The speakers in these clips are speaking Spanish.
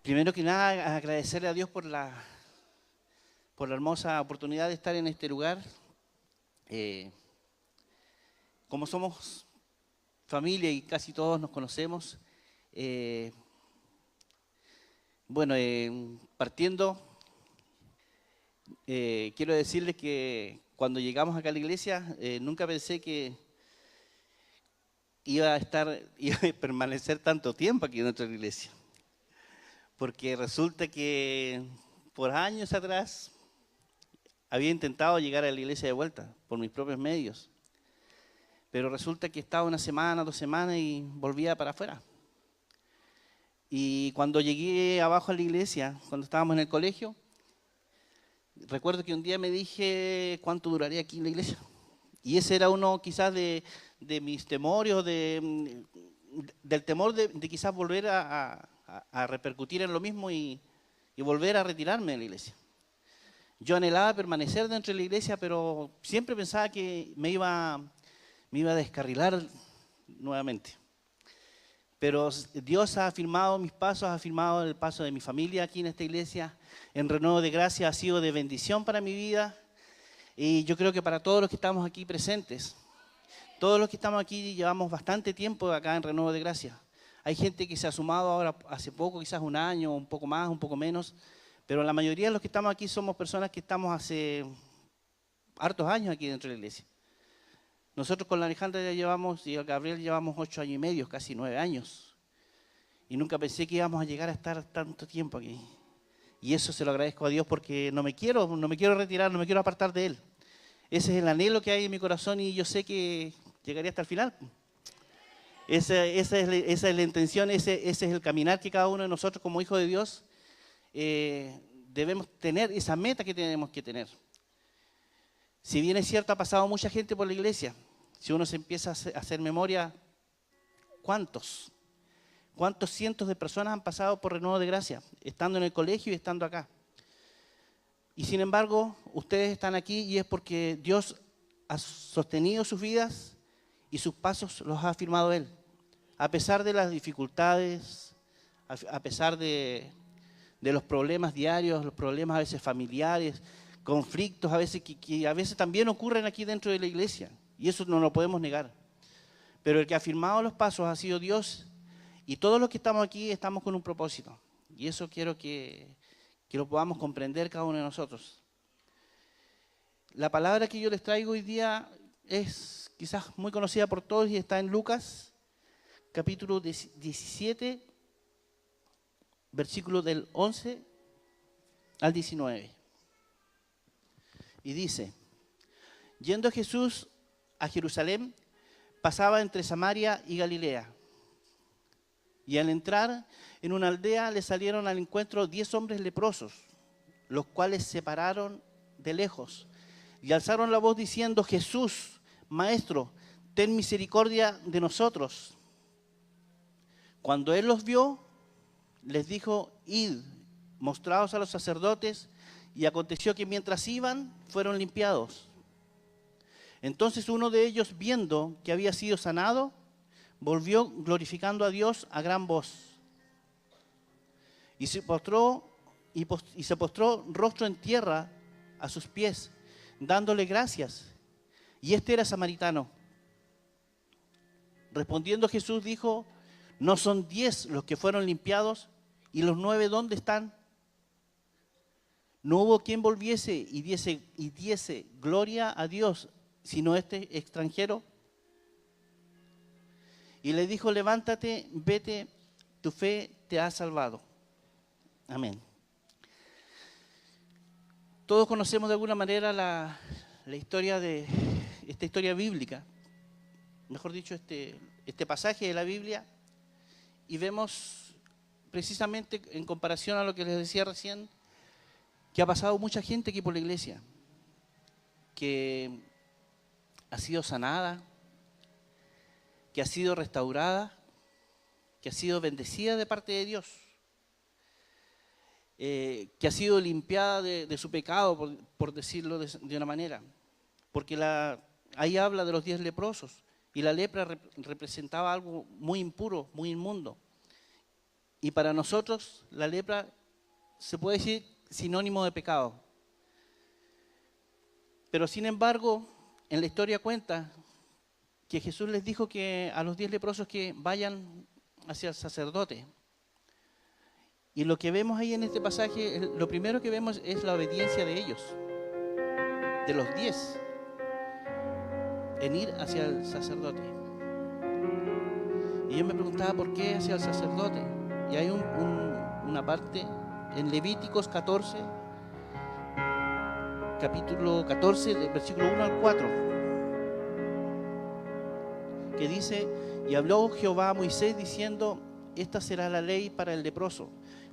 Primero que nada, agradecerle a Dios por la hermosa oportunidad de estar en este lugar. Como somos familia y casi todos nos conocemos, partiendo, quiero decirles que cuando llegamos acá a la iglesia, nunca pensé que iba a permanecer tanto tiempo aquí dentro de la iglesia. Porque resulta que por años atrás había intentado llegar a la iglesia de vuelta por mis propios medios. Pero resulta que estaba una semana, 2 semanas y volvía para afuera. Y cuando llegué abajo a la iglesia, cuando estábamos en el colegio, recuerdo que un día me dije cuánto duraría aquí en la iglesia. Y ese era uno quizás de mis temores, del temor de quizás volver a repercutir en lo mismo y volver a retirarme de la iglesia. Yo anhelaba permanecer dentro de la iglesia, pero siempre pensaba que me iba a descarrilar nuevamente. Pero Dios ha afirmado mis pasos, ha afirmado el paso de mi familia aquí en esta iglesia. En Renuevo de Gracia ha sido de bendición para mi vida. Y yo creo que para todos los que estamos aquí presentes, todos los que estamos aquí llevamos bastante tiempo acá en Renuevo de Gracia. Hay gente que se ha sumado ahora hace poco, quizás un año, un poco más, un poco menos. Pero la mayoría de los que estamos aquí somos personas que estamos hace hartos años aquí dentro de la iglesia. Nosotros con la Alejandra ya llevamos, y el Gabriel llevamos 8 años y medio, casi 9 años. Y nunca pensé que íbamos a llegar a estar tanto tiempo aquí. Y eso se lo agradezco a Dios porque no me quiero retirar, no me quiero apartar de Él. Ese es el anhelo que hay en mi corazón y yo sé que llegaría hasta el final. Esa es la intención, ese es el caminar que cada uno de nosotros como hijos de Dios debemos tener, esa meta que tenemos que tener. Si bien es cierto, ha pasado mucha gente por la iglesia. Si uno se empieza a hacer memoria, ¿cuántos cientos de personas han pasado por Renuevo de Gracia, estando en el colegio y estando acá? Y sin embargo, ustedes están aquí y es porque Dios ha sostenido sus vidas y sus pasos los ha afirmado Él. A pesar de las dificultades, a pesar de los problemas diarios, los problemas a veces familiares, conflictos a veces que a veces también ocurren aquí dentro de la iglesia. Y eso no lo podemos negar. Pero el que ha firmado los pasos ha sido Dios. Y todos los que estamos aquí estamos con un propósito. Y eso quiero que lo podamos comprender cada uno de nosotros. La palabra que yo les traigo hoy día es quizás muy conocida por todos y está en Lucas, capítulo 17, versículo del 11 al 19. Y dice: yendo Jesús a Jerusalén, pasaba entre Samaria y Galilea. Y al entrar en una aldea le salieron al encuentro 10 hombres leprosos, los cuales se pararon de lejos y alzaron la voz diciendo: Jesús, Maestro, ten misericordia de nosotros. Cuando él los vio, les dijo: id, mostraos a los sacerdotes. Y aconteció que mientras iban, fueron limpiados. Entonces uno de ellos, viendo que había sido sanado, volvió glorificando a Dios a gran voz. Y se postró rostro en tierra a sus pies, dándole gracias. Y este era samaritano. Respondiendo Jesús dijo: ¿no son 10 los que fueron limpiados? ¿Y los 9 dónde están? No hubo quien volviese y diese gloria a Dios, sino este extranjero. Y le dijo: levántate, vete, tu fe te ha salvado. Amén. Todos conocemos de alguna manera la historia de esta historia bíblica, mejor dicho, este pasaje de la Biblia, y vemos precisamente en comparación a lo que les decía recién, que ha pasado mucha gente aquí por la iglesia, que ha sido sanada, que ha sido restaurada, que ha sido bendecida de parte de Dios, que ha sido limpiada de su pecado, por decirlo de una manera. Porque ahí habla de los 10 leprosos, y la lepra representaba algo muy impuro, muy inmundo. Y para nosotros la lepra se puede decir sinónimo de pecado. Pero sin embargo, en la historia cuenta que Jesús les dijo que a los 10 leprosos que vayan hacia el sacerdote. Y lo que vemos ahí en este pasaje, lo primero que vemos es la obediencia de ellos, de los 10, en ir hacia el sacerdote. Y yo me preguntaba por qué hacia el sacerdote. Y hay una parte en Levíticos 14, capítulo 14, del versículo 1 al 4, que dice: y habló Jehová a Moisés diciendo: esta será la ley para el leproso.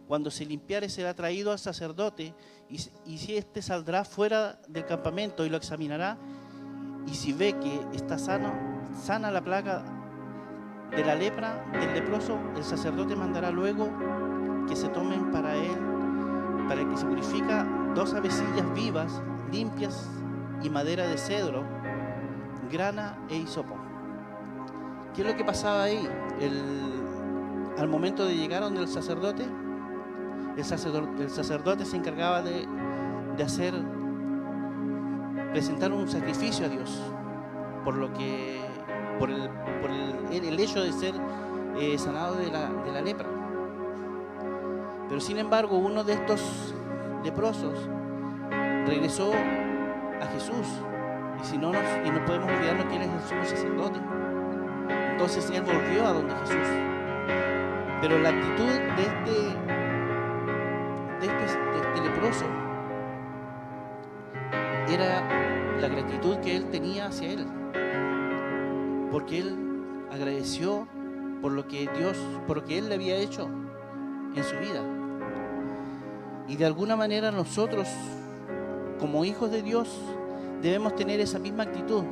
Cuando se limpiare será traído al sacerdote, y si éste saldrá fuera del campamento y lo examinará, y si ve que está sana la plaga de la lepra del leproso, el sacerdote mandará luego que se tomen para él, para el que se purifica, 2 avecillas vivas, limpias, y madera de cedro, grana e hisopo. ¿Qué es lo que pasaba ahí? Al momento de llegar donde el sacerdote se encargaba de presentar un sacrificio a Dios por el hecho de ser sanado de la lepra. Pero sin embargo, uno de estos leprosos regresó a Jesús, y no podemos olvidarnos que él es el sumo sacerdote. Entonces él volvió a donde Jesús. Pero la actitud de este leproso era la gratitud que él tenía hacia él, porque él agradeció por lo que él le había hecho en su vida. Y de alguna manera nosotros, como hijos de Dios, debemos tener esa misma actitud,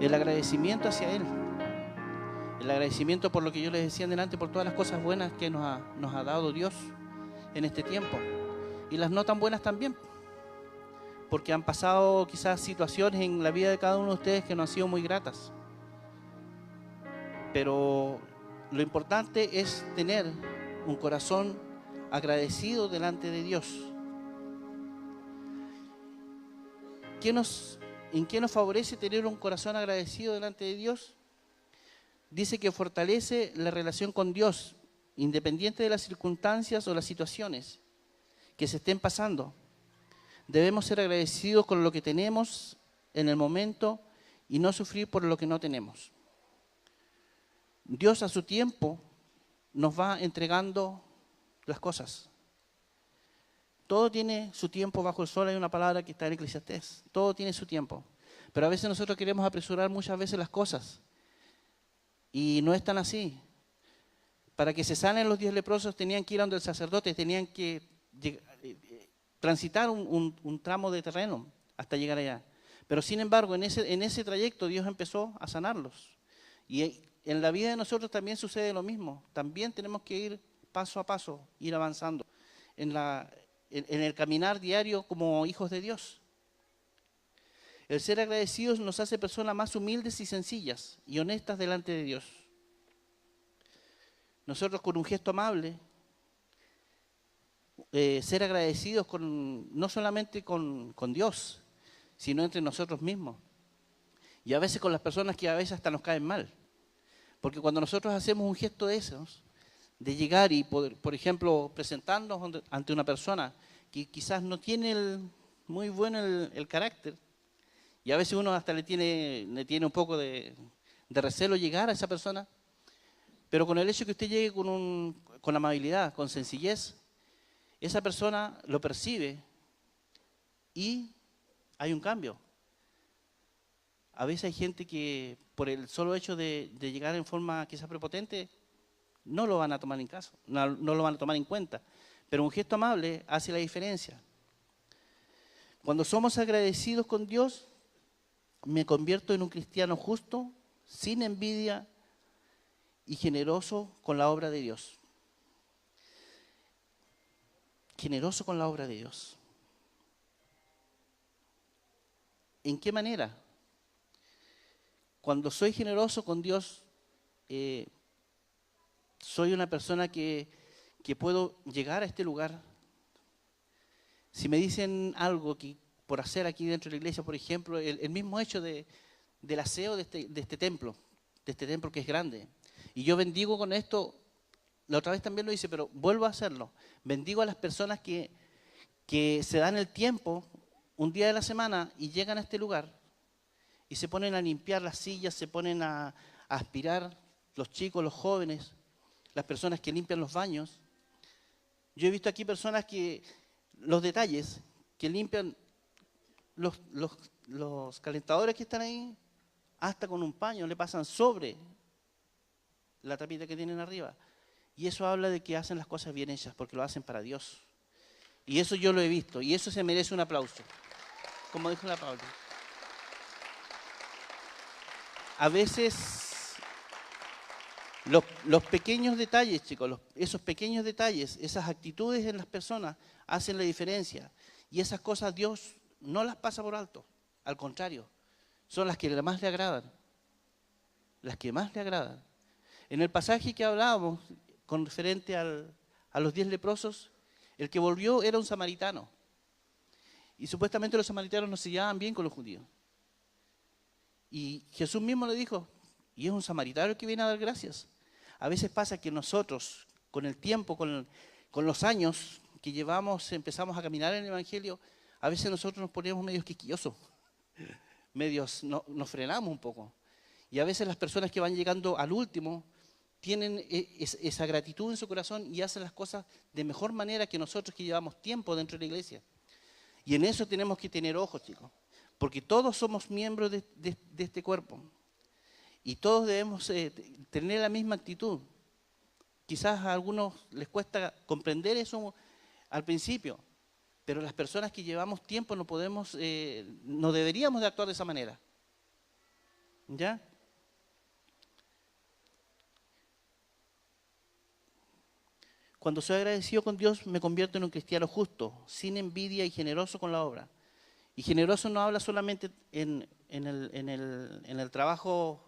el agradecimiento hacia él, el agradecimiento por lo que yo les decía delante, por todas las cosas buenas que nos ha dado Dios en este tiempo, y las no tan buenas también, porque han pasado quizás situaciones en la vida de cada uno de ustedes que no han sido muy gratas. Pero lo importante es tener un corazón agradecido delante de Dios. ¿En qué nos favorece tener un corazón agradecido delante de Dios? Dice que fortalece la relación con Dios, independiente de las circunstancias o las situaciones que se estén pasando. Debemos ser agradecidos con lo que tenemos en el momento y no sufrir por lo que no tenemos. Dios a su tiempo nos va entregando las cosas. Todo tiene su tiempo bajo el sol. Hay una palabra que está en Eclesiastés. Todo tiene su tiempo. Pero a veces nosotros queremos apresurar muchas veces las cosas. Y no es tan así. Para que se sanen los 10 leprosos tenían que ir donde el sacerdote, tenían que transitar un tramo de terreno hasta llegar allá. Pero sin embargo, en ese trayecto Dios empezó a sanarlos. Y en la vida de nosotros también sucede lo mismo. También tenemos que ir paso a paso, ir avanzando en el caminar diario como hijos de Dios. El ser agradecidos nos hace personas más humildes y sencillas y honestas delante de Dios. Nosotros con un gesto amable, ser agradecidos no solamente con Dios, sino entre nosotros mismos. Y a veces con las personas que a veces hasta nos caen mal. Porque cuando nosotros hacemos un gesto de esos, de llegar y, por ejemplo, presentarnos ante una persona que quizás no tiene muy bueno el carácter, y a veces uno hasta le tiene un poco de recelo llegar a esa persona, pero con el hecho que usted llegue con amabilidad, con sencillez, esa persona lo percibe y hay un cambio. A veces hay gente que por el solo hecho de llegar en forma quizás prepotente, no lo van a tomar en caso, no lo van a tomar en cuenta. Pero un gesto amable hace la diferencia. Cuando somos agradecidos con Dios, me convierto en un cristiano justo, sin envidia y generoso con la obra de Dios. Generoso con la obra de Dios. ¿En qué manera? Cuando soy generoso con Dios, soy una persona que que puedo llegar a este lugar. Si me dicen algo que por hacer aquí dentro de la iglesia, por ejemplo, el mismo hecho del aseo de este templo que es grande. Y yo bendigo con esto, la otra vez también lo hice, pero vuelvo a hacerlo. Bendigo a las personas que se dan el tiempo un día de la semana y llegan a este lugar y se ponen a limpiar las sillas, se ponen a aspirar, los chicos, los jóvenes, las personas que limpian los baños. Yo he visto aquí personas que los detalles, que limpian los calentadores que están ahí, hasta con un paño le pasan sobre la tapita que tienen arriba. Y eso habla de que hacen las cosas bien hechas, porque lo hacen para Dios. Y eso yo lo he visto, y eso se merece un aplauso, como dijo la Paula. A veces los pequeños detalles, chicos, esos pequeños detalles, esas actitudes en las personas hacen la diferencia. Y esas cosas Dios no las pasa por alto, al contrario, son las que más le agradan. Las que más le agradan. En el pasaje que hablábamos, con referente a los 10 leprosos, el que volvió era un samaritano. Y supuestamente los samaritanos no se llevaban bien con los judíos. Y Jesús mismo le dijo, y es un samaritano el que viene a dar gracias. A veces pasa que nosotros, con el tiempo, con los años que llevamos, empezamos a caminar en el Evangelio, a veces nosotros nos ponemos medios quisquillosos, nos frenamos un poco. Y a veces las personas que van llegando al último tienen esa gratitud en su corazón y hacen las cosas de mejor manera que nosotros que llevamos tiempo dentro de la iglesia. Y en eso tenemos que tener ojos, chicos, porque todos somos miembros de este cuerpo y todos debemos tener la misma actitud. Quizás a algunos les cuesta comprender eso al principio, pero las personas que llevamos tiempo no deberíamos de actuar de esa manera. ¿Ya? Cuando soy agradecido con Dios, me convierto en un cristiano justo, sin envidia y generoso con la obra. Y generoso no habla solamente en el trabajo,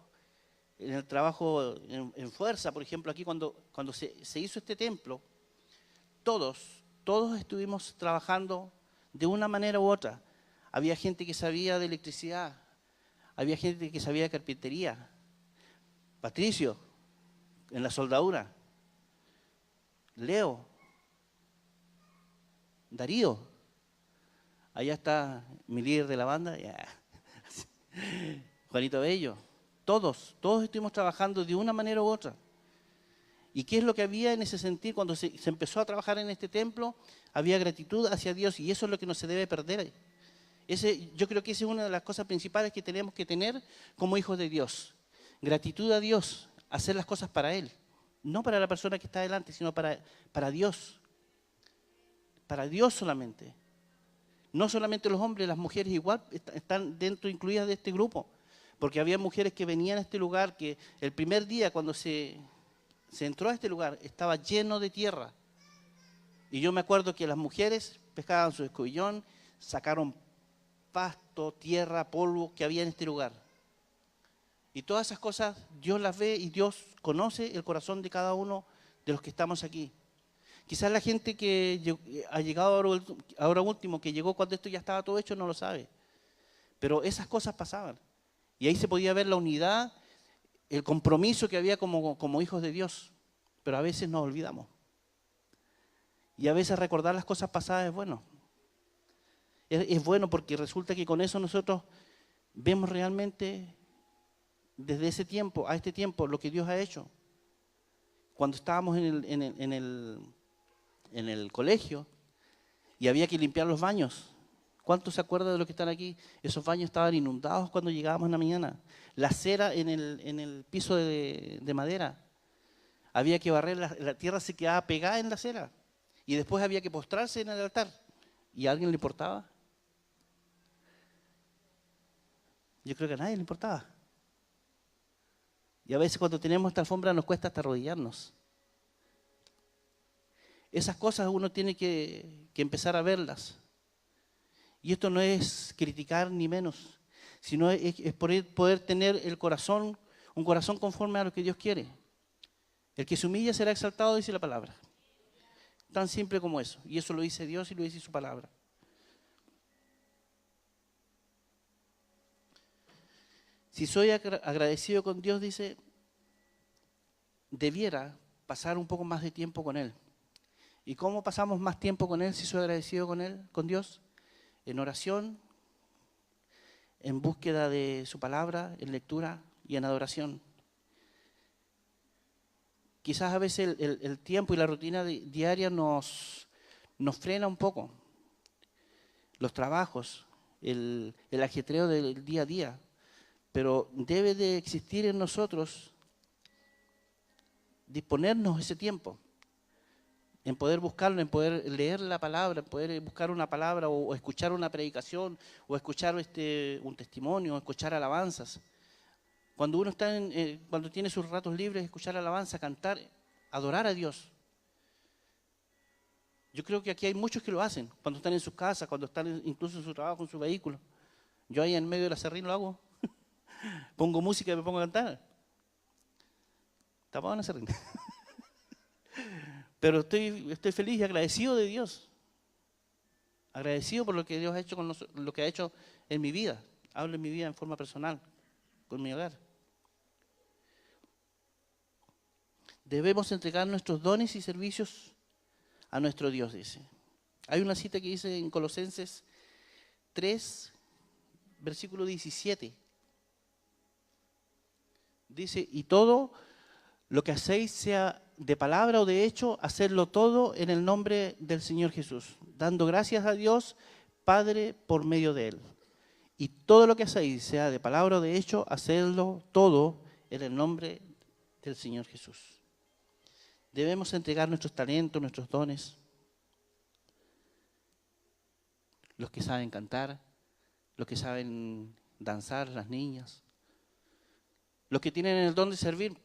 en fuerza. Por ejemplo, aquí cuando se hizo este templo, todos estuvimos trabajando de una manera u otra. Había gente que sabía de electricidad, había gente que sabía de carpintería. Patricio, en la soldadura. Leo, Darío, allá está mi líder de la banda, Juanito Bello, todos estuvimos trabajando de una manera u otra. ¿Y qué es lo que había en ese sentido? Cuando se empezó a trabajar en este templo, había gratitud hacia Dios y eso es lo que no se debe perder. Yo creo que esa es una de las cosas principales que tenemos que tener como hijos de Dios. Gratitud a Dios, hacer las cosas para Él. No para la persona que está delante, sino para Dios. Para Dios solamente. No solamente los hombres, las mujeres igual están dentro, incluidas de este grupo. Porque había mujeres que venían a este lugar que el primer día cuando se entró a este lugar estaba lleno de tierra. Y yo me acuerdo que las mujeres pescaban su escobillón, sacaron pasto, tierra, polvo que había en este lugar. Y todas esas cosas Dios las ve y Dios conoce el corazón de cada uno de los que estamos aquí. Quizás la gente que ha llegado ahora último, que llegó cuando esto ya estaba todo hecho, no lo sabe. Pero esas cosas pasaban. Y ahí se podía ver la unidad, el compromiso que había como hijos de Dios. Pero a veces nos olvidamos. Y a veces recordar las cosas pasadas es bueno. Es bueno porque resulta que con eso nosotros vemos realmente desde ese tiempo a este tiempo lo que Dios ha hecho. Cuando estábamos en el colegio y había que limpiar los baños. ¿Cuántos se acuerdan de los que están aquí? Esos baños estaban inundados cuando llegábamos en la mañana. La cera en el piso de madera. Había que barrer, la tierra se quedaba pegada en la cera. Y después había que postrarse en el altar. ¿Y a alguien le importaba? Yo creo que a nadie le importaba. Y a veces cuando tenemos esta alfombra nos cuesta hasta arrodillarnos. Esas cosas uno tiene que empezar a verlas. Y esto no es criticar ni menos, sino es poder tener el corazón, un corazón conforme a lo que Dios quiere. El que se humilla será exaltado, dice la palabra. Tan simple como eso. Y eso lo dice Dios y lo dice su palabra. Si soy agradecido con Dios, dice, debiera pasar un poco más de tiempo con Él. ¿Y cómo pasamos más tiempo con Él si soy agradecido con Él, con Dios? En oración, en búsqueda de su palabra, en lectura y en adoración. Quizás a veces el tiempo y la rutina diaria nos frena un poco. Los trabajos, el ajetreo del día a día. Pero debe de existir en nosotros disponernos ese tiempo, en poder buscarlo, en poder leer la palabra, en poder buscar una palabra o escuchar una predicación o escuchar un testimonio, o escuchar alabanzas. Cuando uno está cuando tiene sus ratos libres, escuchar alabanza, cantar, adorar a Dios. Yo creo que aquí hay muchos que lo hacen, cuando están en sus casas, cuando están incluso en su trabajo, en su vehículo. Yo ahí en medio de la serrín lo hago. Pongo música y me pongo a cantar. Tapado en la serrín. Pero estoy feliz y agradecido de Dios. Agradecido por lo que Dios ha hecho con lo que ha hecho en mi vida. Hablo en mi vida en forma personal, con mi hogar. Debemos entregar nuestros dones y servicios a nuestro Dios, dice. Hay una cita que dice en Colosenses 3, versículo 17. Dice, y todo lo que hacéis, sea de palabra o de hecho, hacerlo todo en el nombre del Señor Jesús, dando gracias a Dios Padre por medio de Él. Y todo lo que hacéis, sea de palabra o de hecho, hacerlo todo en el nombre del Señor Jesús. Debemos entregar nuestros talentos, nuestros dones. Los que saben cantar, los que saben danzar, las niñas. Los que tienen el don de servir,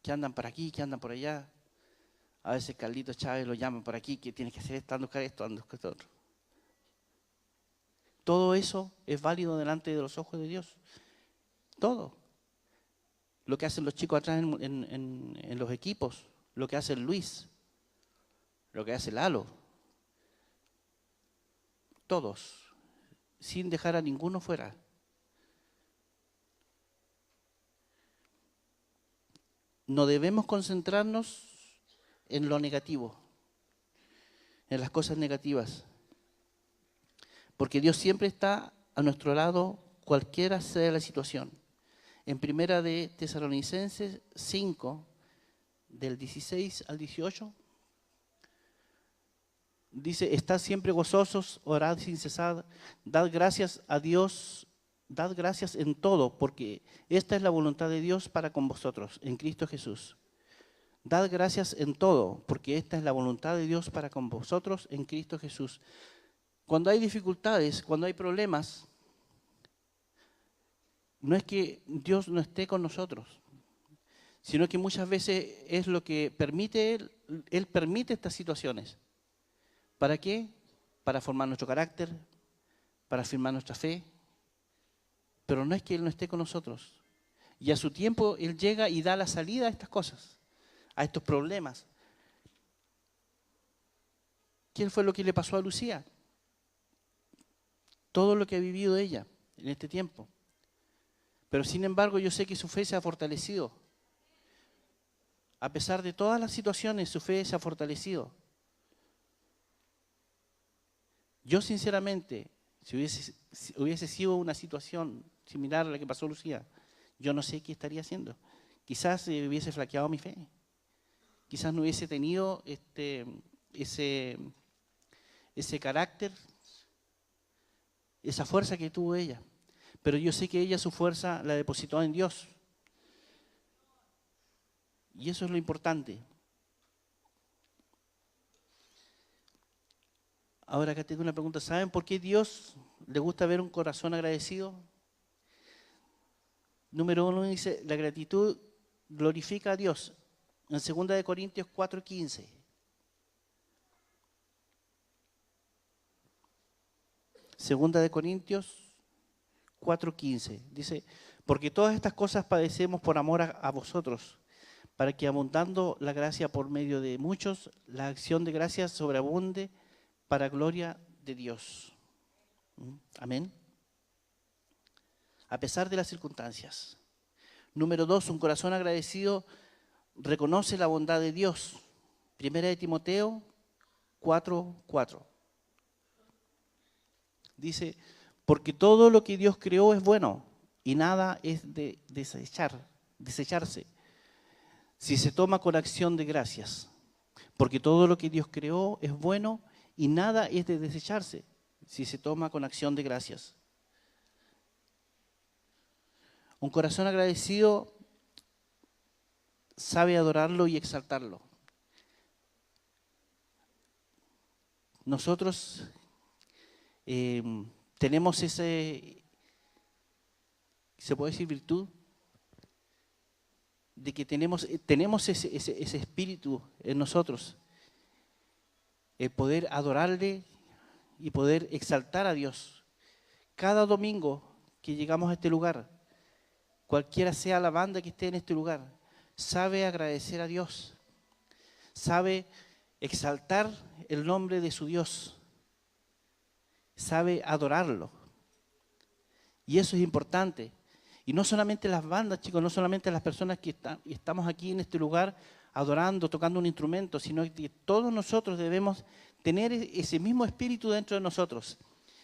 que andan por aquí, que andan por allá. A veces Carlitos Chávez lo llaman por aquí, que tienes que hacer esto, ando buscar esto, ando buscar otro. Todo eso es válido delante de los ojos de Dios. Todo. Lo que hacen los chicos atrás en los equipos, lo que hace Luis, lo que hace Lalo. Todos, sin dejar a ninguno fuera. No debemos concentrarnos en lo negativo, en las cosas negativas. Porque Dios siempre está a nuestro lado, cualquiera sea la situación. En Primera de Tesalonicenses 5, del 16 al 18, dice, estad siempre gozosos, orad sin cesar, dad gracias a Dios, dad gracias en todo, porque esta es la voluntad de Dios para con vosotros, en Cristo Jesús. Dad gracias en todo, porque esta es la voluntad de Dios para con vosotros, en Cristo Jesús. Cuando hay dificultades, cuando hay problemas, no es que Dios no esté con nosotros, sino que muchas veces es lo que permite Él permite estas situaciones. ¿Para qué? Para formar nuestro carácter, para afirmar nuestra fe, pero no es que Él no esté con nosotros. Y a su tiempo Él llega y da la salida a estas cosas, a estos problemas. ¿Qué fue lo que le pasó a Lucía? Todo lo que ha vivido ella en este tiempo. Pero sin embargo yo sé que su fe se ha fortalecido. A pesar de todas las situaciones, su fe se ha fortalecido. Yo sinceramente, si hubiese sido una situación similar a la que pasó Lucía, yo no sé qué estaría haciendo. Quizás hubiese flaqueado mi fe. Quizás no hubiese tenido ese carácter, esa fuerza que tuvo ella. Pero yo sé que ella su fuerza la depositó en Dios. Y eso es lo importante. Ahora acá tengo una pregunta. ¿Saben por qué Dios le gusta ver un corazón agradecido? Número 1 dice, la gratitud glorifica a Dios. En 2 Corintios 4:15. Segunda de Corintios 4:15. Dice, porque todas estas cosas padecemos por amor a vosotros, para que abundando la gracia por medio de muchos, la acción de gracias sobreabunde para gloria de Dios. Amén. A pesar de las circunstancias. Número 2, un corazón agradecido reconoce la bondad de Dios. Primera de Timoteo 4:4. Dice, porque todo lo que Dios creó es bueno y nada es de desecharse, si se toma con acción de gracias. Porque todo lo que Dios creó es bueno y nada es de desecharse, si se toma con acción de gracias. Un corazón agradecido sabe adorarlo y exaltarlo. Nosotros tenemos se puede decir virtud, de que tenemos ese espíritu en nosotros, el poder adorarle y poder exaltar a Dios. Cada domingo que llegamos a este lugar, cualquiera sea la banda que esté en este lugar, sabe agradecer a Dios, sabe exaltar el nombre de su Dios, sabe adorarlo. Y eso es importante. Y no solamente las bandas, chicos, no solamente las personas que estamos aquí en este lugar adorando, tocando un instrumento, sino que todos nosotros debemos tener ese mismo espíritu dentro de nosotros,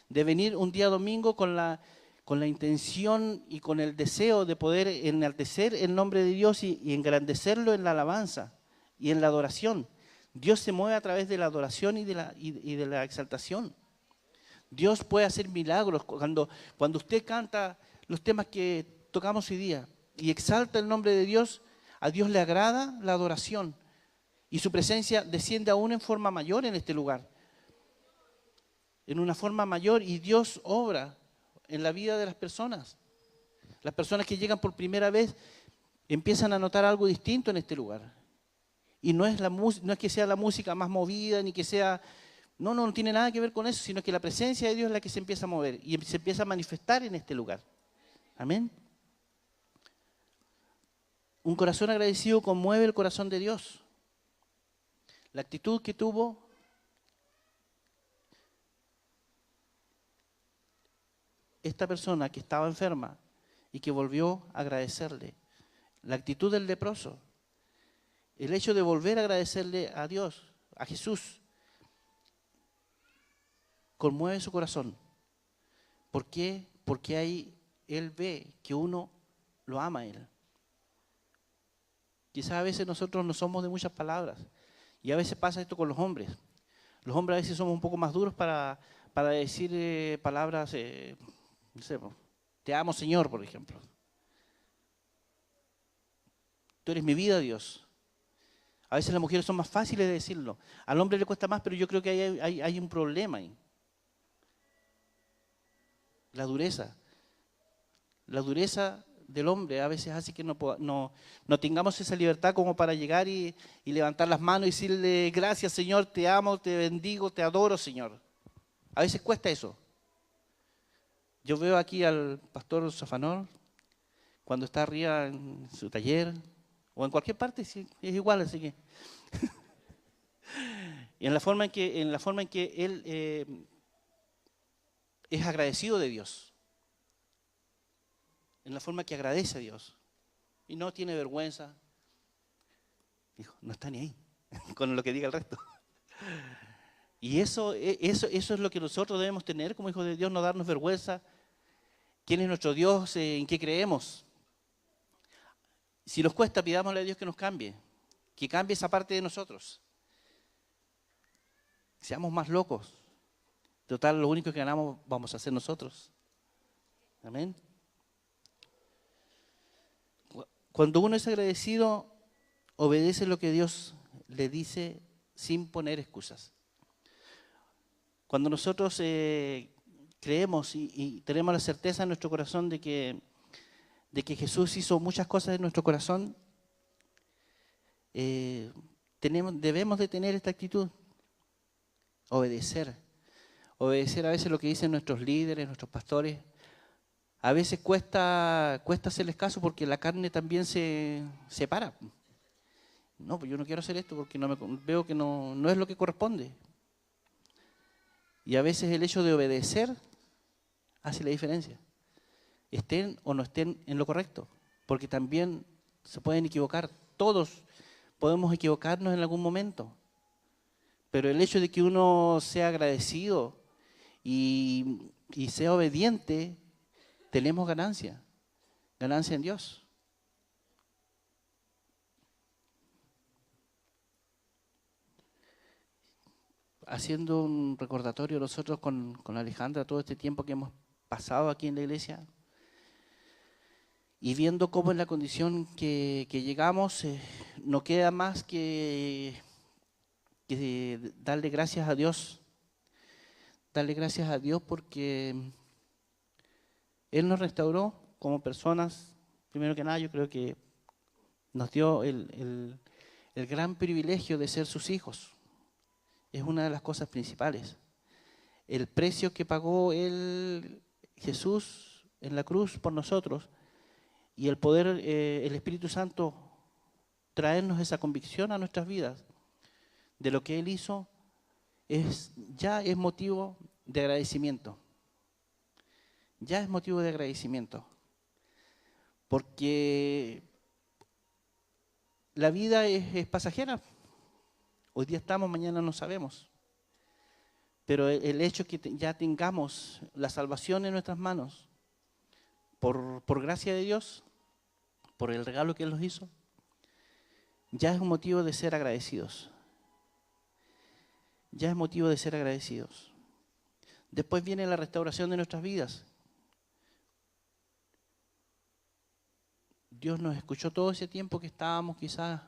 de venir un día domingo con la intención y con el deseo de poder enaltecer el nombre de Dios y engrandecerlo en la alabanza y en la adoración. Dios se mueve a través de la adoración y de la exaltación. Dios puede hacer milagros cuando usted canta los temas que tocamos hoy día y exalta el nombre de Dios. A Dios le agrada la adoración y su presencia desciende aún en forma mayor en este lugar, en una forma mayor, y Dios obra en la vida de las personas. Las personas que llegan por primera vez empiezan a notar algo distinto en este lugar. Y no es que sea la música más movida, ni que sea... No tiene nada que ver con eso, sino que la presencia de Dios es la que se empieza a mover y se empieza a manifestar en este lugar. Amén. Un corazón agradecido conmueve el corazón de Dios. La actitud que tuvo esta persona que estaba enferma y que volvió a agradecerle. La actitud del leproso. El hecho de volver a agradecerle a Dios, a Jesús, conmueve su corazón. ¿Por qué? Porque ahí él ve que uno lo ama a él. Quizás a veces nosotros no somos de muchas palabras y a veces pasa esto con los hombres. Los hombres a veces somos un poco más duros para decir palabras, no sé, te amo Señor, por ejemplo. Tú eres mi vida, Dios. A veces las mujeres son más fáciles de decirlo. Al hombre le cuesta más, pero yo creo que hay un problema ahí. La dureza del hombre a veces hace que no tengamos esa libertad como para llegar y levantar las manos y decirle, gracias Señor, te amo, te bendigo, te adoro Señor. A veces cuesta eso. Yo veo aquí al pastor Safanor, cuando está arriba en su taller, o en cualquier parte, sí, es igual, así que... y en la forma en que él es agradecido de Dios, en la forma que agradece a Dios y no tiene vergüenza. Dijo, no está ni ahí con lo que diga el resto. Y eso es lo que nosotros debemos tener como hijos de Dios, no darnos vergüenza. ¿Quién es nuestro Dios? ¿En qué creemos? Si nos cuesta, pidámosle a Dios que nos cambie, que cambie esa parte de nosotros. Seamos más locos. Total, lo único que ganamos vamos a hacer nosotros. Amén. Cuando uno es agradecido, obedece lo que Dios le dice sin poner excusas. Cuando nosotros creemos y tenemos la certeza en nuestro corazón de que Jesús hizo muchas cosas en nuestro corazón, debemos de tener esta actitud, obedecer. Obedecer a veces lo que dicen nuestros líderes, nuestros pastores. A veces cuesta hacerles caso porque la carne también se para. No, pues yo no quiero hacer esto porque veo que no es lo que corresponde. Y a veces el hecho de obedecer hace la diferencia. Estén o no estén en lo correcto, porque también se pueden equivocar. Todos podemos equivocarnos en algún momento, pero el hecho de que uno sea agradecido y sea obediente, tenemos ganancia en Dios. Haciendo un recordatorio nosotros con Alejandra, todo este tiempo que hemos pasado aquí en la iglesia, y viendo cómo en la condición que llegamos, no queda más que darle gracias a Dios. Darle gracias a Dios porque Él nos restauró como personas. Primero que nada, yo creo que nos dio el gran privilegio de ser sus hijos. Es una de las cosas principales. El precio que pagó Jesús en la cruz por nosotros, y el poder, el Espíritu Santo, traernos esa convicción a nuestras vidas de lo que Él hizo, ya es motivo de agradecimiento. Ya es motivo de agradecimiento. Porque la vida es pasajera. Hoy día estamos, mañana no sabemos. Pero el hecho que ya tengamos la salvación en nuestras manos, por gracia de Dios, por el regalo que Él nos hizo, ya es un motivo de ser agradecidos. Ya es motivo de ser agradecidos. Después viene la restauración de nuestras vidas. Dios nos escuchó todo ese tiempo que estábamos quizás,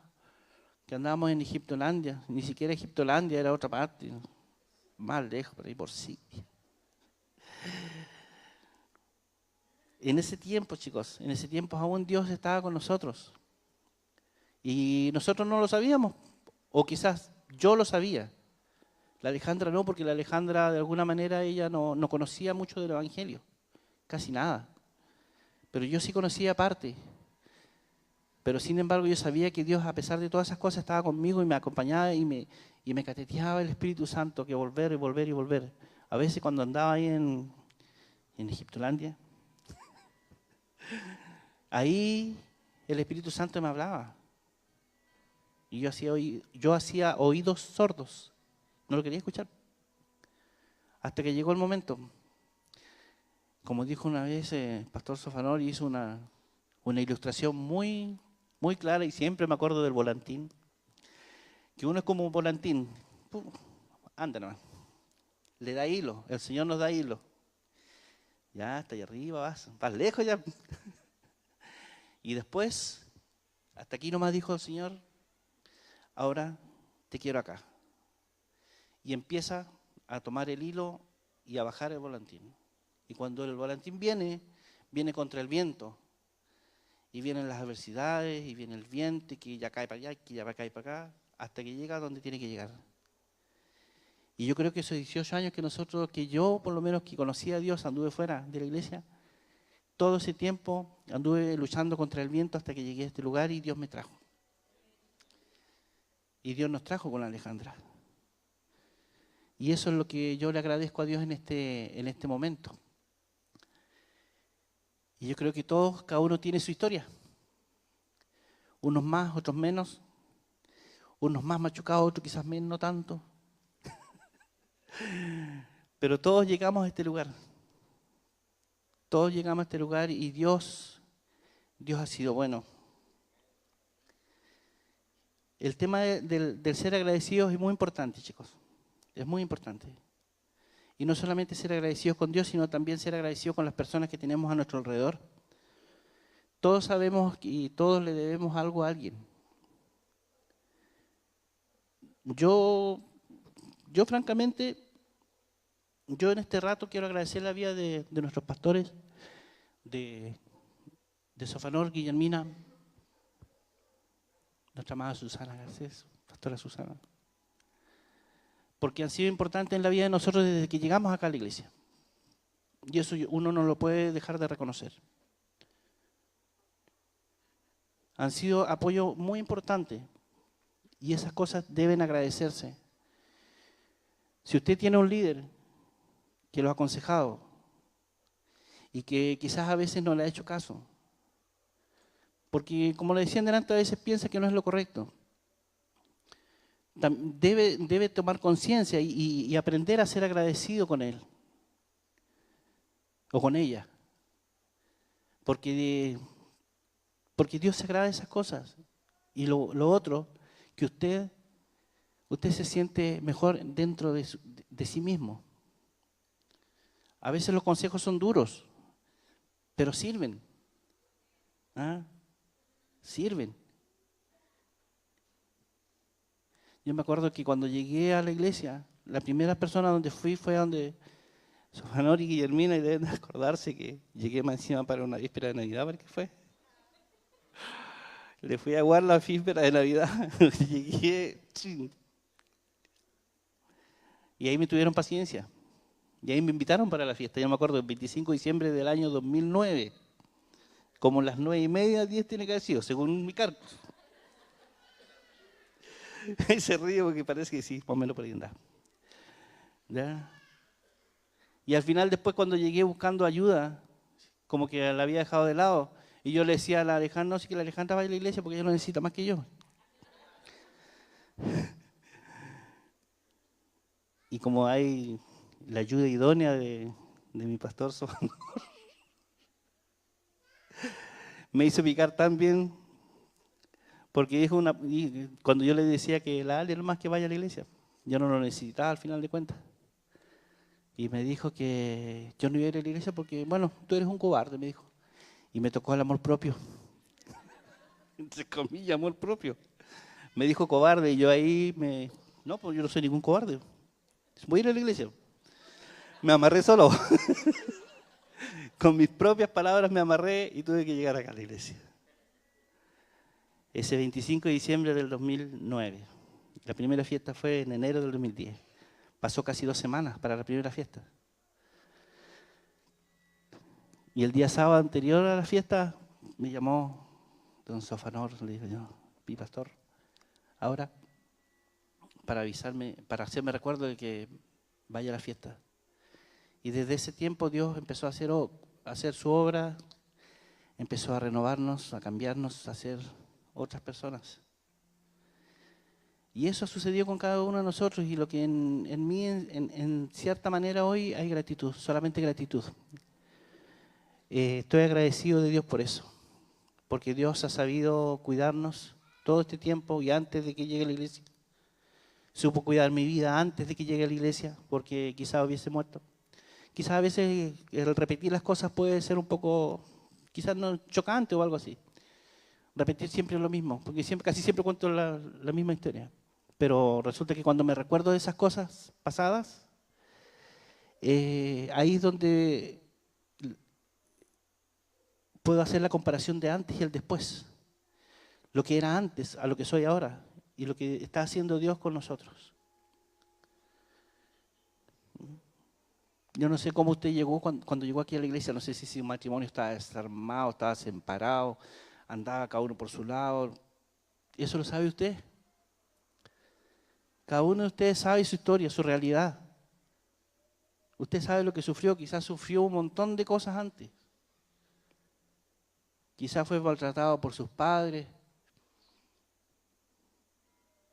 que andábamos en Egiptolandia. Ni siquiera Egiptolandia, era otra parte, más lejos, por ahí por Siria. En ese tiempo, chicos, en ese tiempo aún Dios estaba con nosotros. Y nosotros no lo sabíamos, o quizás yo lo sabía. La Alejandra no, porque la Alejandra de alguna manera ella no conocía mucho del Evangelio, casi nada. Pero yo sí conocía parte. Pero sin embargo yo sabía que Dios, a pesar de todas esas cosas, estaba conmigo y me acompañaba y me cateteaba el Espíritu Santo, que volver y volver y volver. A veces cuando andaba ahí en Egiptolandia, ahí el Espíritu Santo me hablaba. Y yo hacía oídos sordos. No lo quería escuchar. Hasta que llegó el momento. Como dijo una vez el pastor Sofanor, hizo una ilustración muy, muy clara, y siempre me acuerdo del volantín. Que uno es como un volantín. Pum, anda nomás. Le da hilo. El Señor nos da hilo. Ya, hasta allá arriba vas lejos ya. Y después, hasta aquí nomás dijo el Señor, ahora te quiero acá. Y empieza a tomar el hilo y a bajar el volantín. Y cuando el volantín viene contra el viento. Y vienen las adversidades, y viene el viento, y que ya cae para allá, y que ya cae para acá, hasta que llega a donde tiene que llegar. Y yo creo que esos 18 años que yo por lo menos que conocí a Dios, anduve fuera de la iglesia, todo ese tiempo anduve luchando contra el viento hasta que llegué a este lugar y Dios me trajo. Y Dios nos trajo con la Alejandra. Y eso es lo que yo le agradezco a Dios en este momento. Y yo creo que todos, cada uno tiene su historia. Unos más, otros menos. Unos más machucados, otros quizás menos, no tanto. Pero todos llegamos a este lugar. Todos llegamos a este lugar y Dios ha sido bueno. El tema del ser agradecidos es muy importante, chicos. Es muy importante. Y no solamente ser agradecidos con Dios, sino también ser agradecidos con las personas que tenemos a nuestro alrededor. Todos sabemos y todos le debemos algo a alguien. Yo francamente, yo en este rato quiero agradecer la vida de nuestros pastores, de Sofanor, Guillermina, nuestra amada Susana Garcés, pastora Susana, porque han sido importantes en la vida de nosotros desde que llegamos acá a la iglesia. Y eso uno no lo puede dejar de reconocer. Han sido apoyo muy importante Y esas cosas deben agradecerse. Si usted tiene un líder que lo ha aconsejado y que quizás a veces no le ha hecho caso, porque como le decían delante, a veces piensa que no es lo correcto, debe tomar conciencia y aprender a ser agradecido con él o con ella. Porque Dios se agrada de esas cosas. Y lo otro, que usted se siente mejor dentro de sí mismo. A veces los consejos son duros, pero sirven. ¿Ah? Sirven. Yo me acuerdo que cuando llegué a la iglesia, la primera persona donde fui fue donde Sofanor y Guillermina, y deben acordarse que llegué más encima para una víspera de Navidad, ¿para qué fue? Le fui a aguar la víspera de Navidad. Llegué. Y ahí me tuvieron paciencia. Y ahí me invitaron para la fiesta. Yo me acuerdo, el 25 de diciembre del año 2009. Como las 9:30, 10 tiene que haber sido, según mi cálculo. Y se ríe porque parece que sí, más o menos por ahí anda. ¿Ya? Y al final, después, cuando llegué buscando ayuda, como que la había dejado de lado, y yo le decía a la Alejandra, no, sí que la Alejandra vaya a la iglesia porque ella lo necesita más que yo. Y como hay la ayuda idónea de mi pastor Sofanor, me hizo picar tan bien, porque dijo cuando yo le decía que la Ale no más que vaya a la iglesia, yo no lo necesitaba al final de cuentas. Y me dijo que yo no iba a ir a la iglesia porque, bueno, tú eres un cobarde, me dijo. Y me tocó el amor propio. Entre comillas, amor propio. Me dijo cobarde y yo ahí no, pues yo no soy ningún cobarde. Voy a ir a la iglesia. Me amarré solo. Con mis propias palabras me amarré y tuve que llegar acá a la iglesia. Ese 25 de diciembre del 2009. La primera fiesta fue en enero del 2010. Pasó casi 2 semanas para la primera fiesta. Y el día sábado anterior a la fiesta me llamó don Sofanor, le digo yo, mi pastor, ahora para avisarme, para hacerme recuerdo de que vaya a la fiesta. Y desde ese tiempo Dios empezó a hacer su obra, empezó a renovarnos, a cambiarnos, a ser otras personas. Y eso sucedió con cada uno de nosotros, y lo que en mí, en cierta manera hoy hay gratitud, solamente gratitud. Estoy agradecido de Dios por eso, porque Dios ha sabido cuidarnos todo este tiempo y antes de que llegue a la iglesia. Supo cuidar mi vida antes de que llegue a la iglesia, porque quizás hubiese muerto. Quizás a veces el repetir las cosas puede ser un poco, quizás no chocante o algo así. Repetir siempre lo mismo, porque casi siempre cuento la misma historia. Pero resulta que cuando me recuerdo de esas cosas pasadas, ahí es donde puedo hacer la comparación de antes y el después. Lo que era antes a lo que soy ahora y lo que está haciendo Dios con nosotros. Yo no sé cómo usted llegó cuando llegó aquí a la iglesia, no sé si su matrimonio estaba desarmado, estaba separado, andaba cada uno por su lado. ¿Eso lo sabe usted? Cada uno de ustedes sabe su historia, su realidad. Usted sabe lo que sufrió, quizás sufrió un montón de cosas antes. Quizás fue maltratado por sus padres,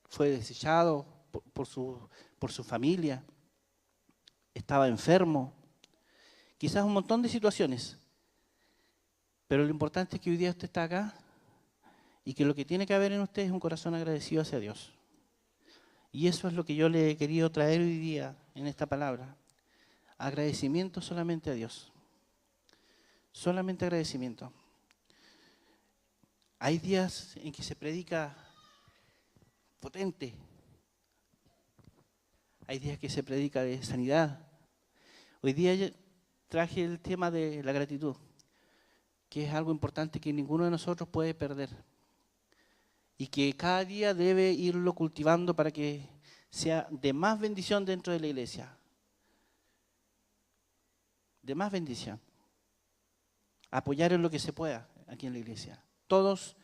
fue desechado por su familia, estaba enfermo. Quizás un montón de situaciones. Pero lo importante es que hoy día usted está acá y que lo que tiene que haber en usted es un corazón agradecido hacia Dios. Y eso es lo que yo le he querido traer hoy día en esta palabra. Agradecimiento solamente a Dios. Solamente agradecimiento. Hay días en que se predica potente. Hay días que se predica de sanidad. Hoy día yo traje el tema de la gratitud, que es algo importante que ninguno de nosotros puede perder. Y que cada día debe irlo cultivando para que sea de más bendición dentro de la iglesia. De más bendición. Apoyar en lo que se pueda aquí en la iglesia. Todos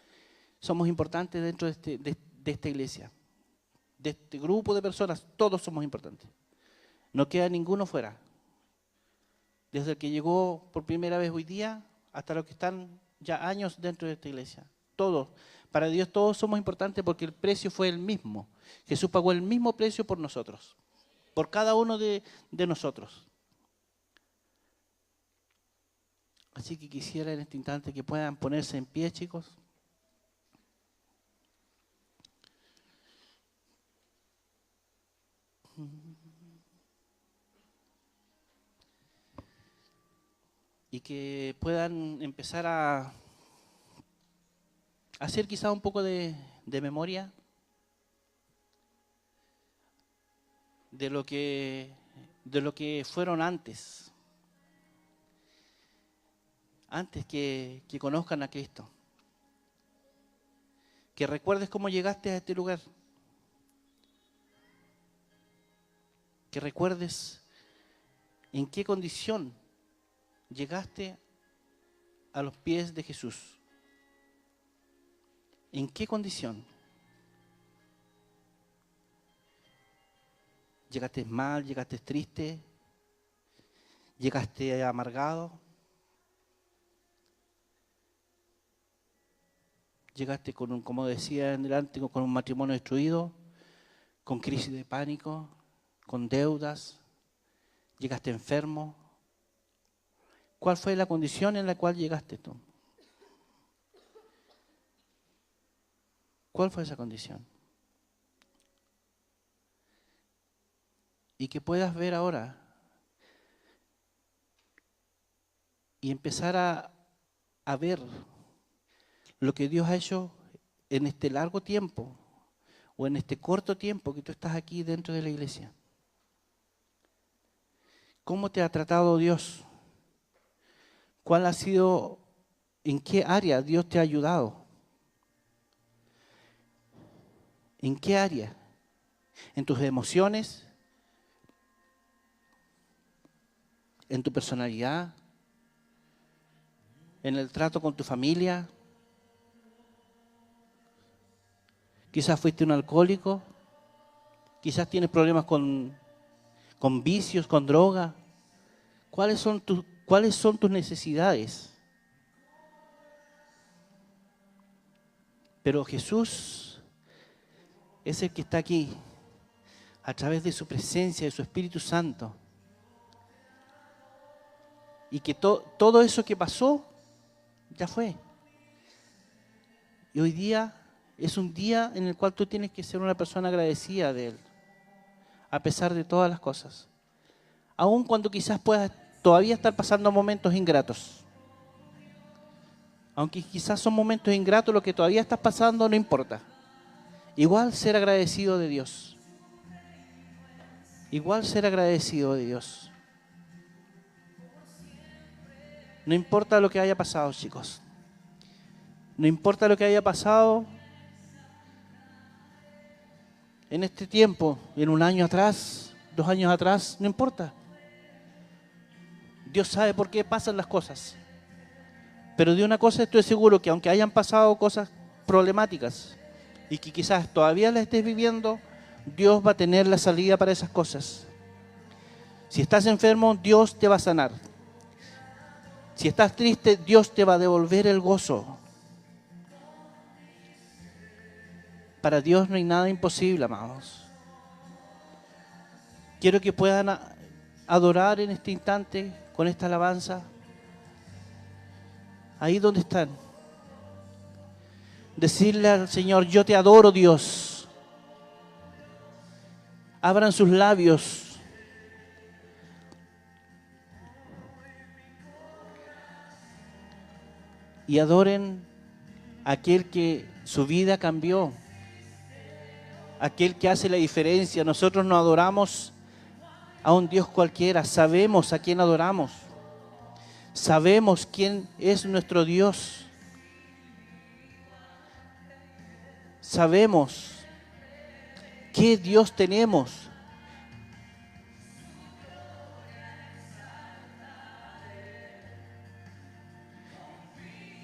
somos importantes dentro de esta iglesia. de este grupo de personas, todos somos importantes. No queda ninguno fuera. Desde el que llegó por primera vez hoy día hasta los que están ya años dentro de esta iglesia. Todos. Para Dios todos somos importantes porque el precio fue el mismo. Jesús pagó el mismo precio por nosotros. Por cada uno de nosotros. Así que quisiera en este instante que puedan ponerse en pie, chicos. Y que puedan empezar a hacer quizá un poco de memoria de lo que fueron antes que conozcan a Cristo. Que recuerdes cómo llegaste a este lugar. Que recuerdes en qué condición llegaste a los pies de Jesús. ¿En qué condición? ¿Llegaste mal? ¿Llegaste triste? ¿Llegaste amargado? ¿Llegaste con como decía en delante, con un matrimonio destruido? ¿Con crisis de pánico? ¿Con deudas? ¿Llegaste enfermo? ¿Cuál fue la condición en la cual llegaste tú? ¿Cuál fue esa condición? Y que puedas ver ahora y empezar a ver lo que Dios ha hecho en este largo tiempo o en este corto tiempo que tú estás aquí dentro de la iglesia. ¿Cómo te ha tratado Dios? ¿Cuál ha sido, en qué área Dios te ha ayudado? ¿En qué área? ¿En tus emociones? ¿En tu personalidad? ¿En el trato con tu familia? Quizás fuiste un alcohólico. Quizás tienes problemas con vicios, con droga. ¿Cuáles son tus necesidades? Pero Jesús es el que está aquí a través de su presencia, de su Espíritu Santo. Y que todo eso que pasó ya fue. Y hoy día es un día en el cual tú tienes que ser una persona agradecida de Él, a pesar de todas las cosas. Aun cuando quizás puedas todavía estar pasando momentos ingratos. Aunque quizás son momentos ingratos, lo que todavía estás pasando no importa. Igual ser agradecido de Dios. Igual ser agradecido de Dios. No importa lo que haya pasado, chicos. No importa lo que haya pasado en este tiempo, en un año atrás, 2 años atrás, no importa. Dios sabe por qué pasan las cosas. Pero de una cosa estoy seguro, que aunque hayan pasado cosas problemáticas y que quizás todavía las estés viviendo, Dios va a tener la salida para esas cosas. Si estás enfermo, Dios te va a sanar. Si estás triste, Dios te va a devolver el gozo. Para Dios no hay nada imposible, amados. Quiero que puedan adorar en este instante con esta alabanza. Ahí donde están. Decirle al Señor: yo te adoro, Dios. Abran sus labios. Y adoren a aquel que su vida cambió. Aquel que hace la diferencia. Nosotros no adoramos a un Dios cualquiera. Sabemos a quién adoramos. Sabemos quién es nuestro Dios. Sabemos qué Dios tenemos.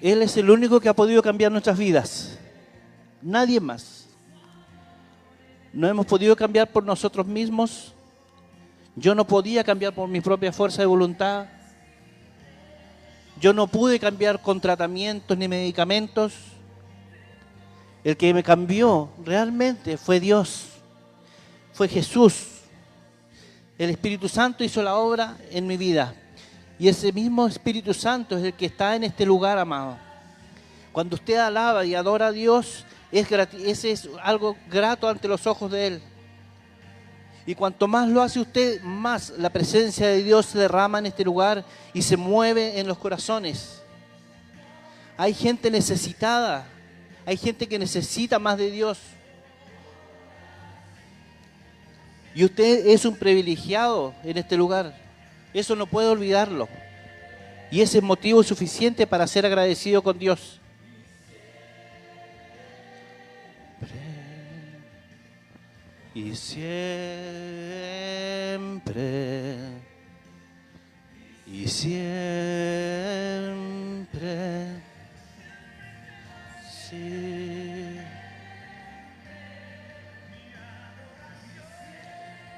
Él es el único que ha podido cambiar nuestras vidas. Nadie más. No hemos podido cambiar por nosotros mismos. Yo no podía cambiar por mi propia fuerza de voluntad. Yo no pude cambiar con tratamientos ni medicamentos. El que me cambió realmente fue Dios, fue Jesús. El Espíritu Santo hizo la obra en mi vida. Y ese mismo Espíritu Santo es el que está en este lugar, amado. Cuando usted alaba y adora a Dios, ese es algo grato ante los ojos de Él. Y cuanto más lo hace usted, más la presencia de Dios se derrama en este lugar y se mueve en los corazones. Hay gente necesitada, hay gente que necesita más de Dios. Y usted es un privilegiado en este lugar. Eso no puede olvidarlo. Y ese es motivo suficiente para ser agradecido con Dios. Y siempre, sí.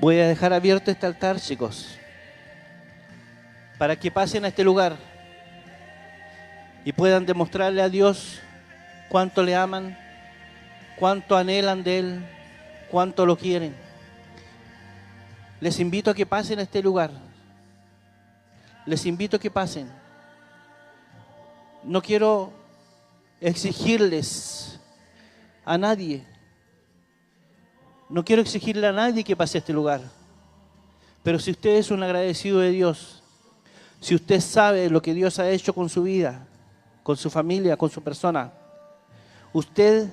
Voy a dejar abierto este altar, chicos, para que pasen a este lugar y puedan demostrarle a Dios cuánto le aman, cuánto anhelan de Él, cuánto lo quieren. Les invito a que pasen a este lugar. Les invito a que pasen. No quiero exigirles a nadie. No quiero exigirle a nadie que pase a este lugar. Pero si usted es un agradecido de Dios, si usted sabe lo que Dios ha hecho con su vida, con su familia, con su persona, usted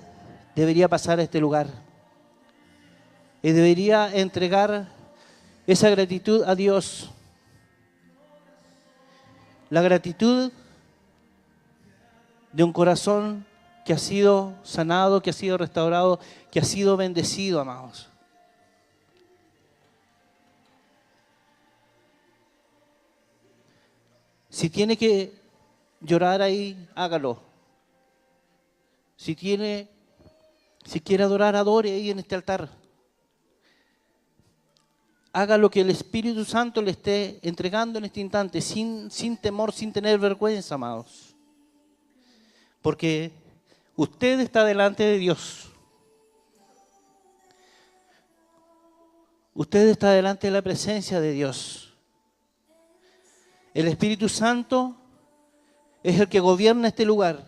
debería pasar a este lugar. Y debería entregar esa gratitud a Dios. La gratitud de un corazón que ha sido sanado, que ha sido restaurado, que ha sido bendecido, amados. Si tiene que llorar ahí, hágalo. Si quiere adorar, adore ahí en este altar. Haga lo que el Espíritu Santo le esté entregando en este instante, sin temor, sin tener vergüenza, amados. Porque usted está delante de Dios. Usted está delante de la presencia de Dios. El Espíritu Santo es el que gobierna este lugar.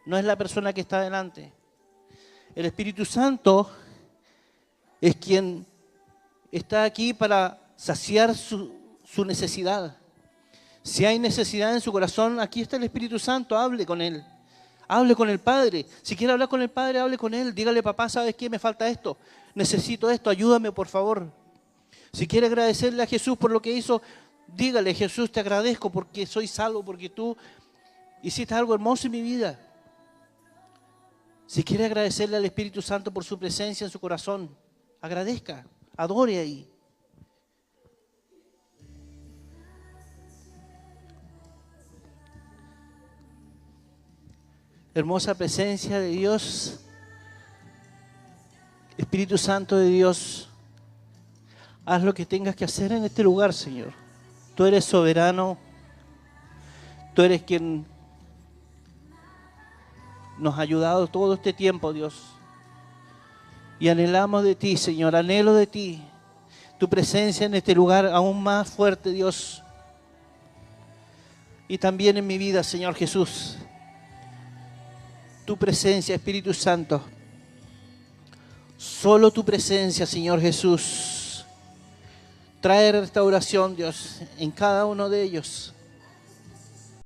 No es la persona que está delante. El Espíritu Santo es quien está aquí para saciar su necesidad. Si hay necesidad en su corazón, aquí está el Espíritu Santo, hable con Él. Hable con el Padre. Si quiere hablar con el Padre, hable con Él. Dígale, papá, ¿sabes qué? Me falta esto. Necesito esto, ayúdame, por favor. Si quiere agradecerle a Jesús por lo que hizo, dígale, Jesús, te agradezco porque soy salvo, porque tú hiciste algo hermoso en mi vida. Si quiere agradecerle al Espíritu Santo por su presencia en su corazón, agradezca. Adore ahí. Hermosa presencia de Dios. Espíritu Santo de Dios, haz lo que tengas que hacer en este lugar, Señor. Tú eres soberano. Tú eres quien nos ha ayudado todo este tiempo, Dios. Y anhelamos de ti, Señor, anhelo de ti, tu presencia en este lugar aún más fuerte, Dios. Y también en mi vida, Señor Jesús, tu presencia, Espíritu Santo. Solo tu presencia, Señor Jesús, trae restauración, Dios, en cada uno de ellos.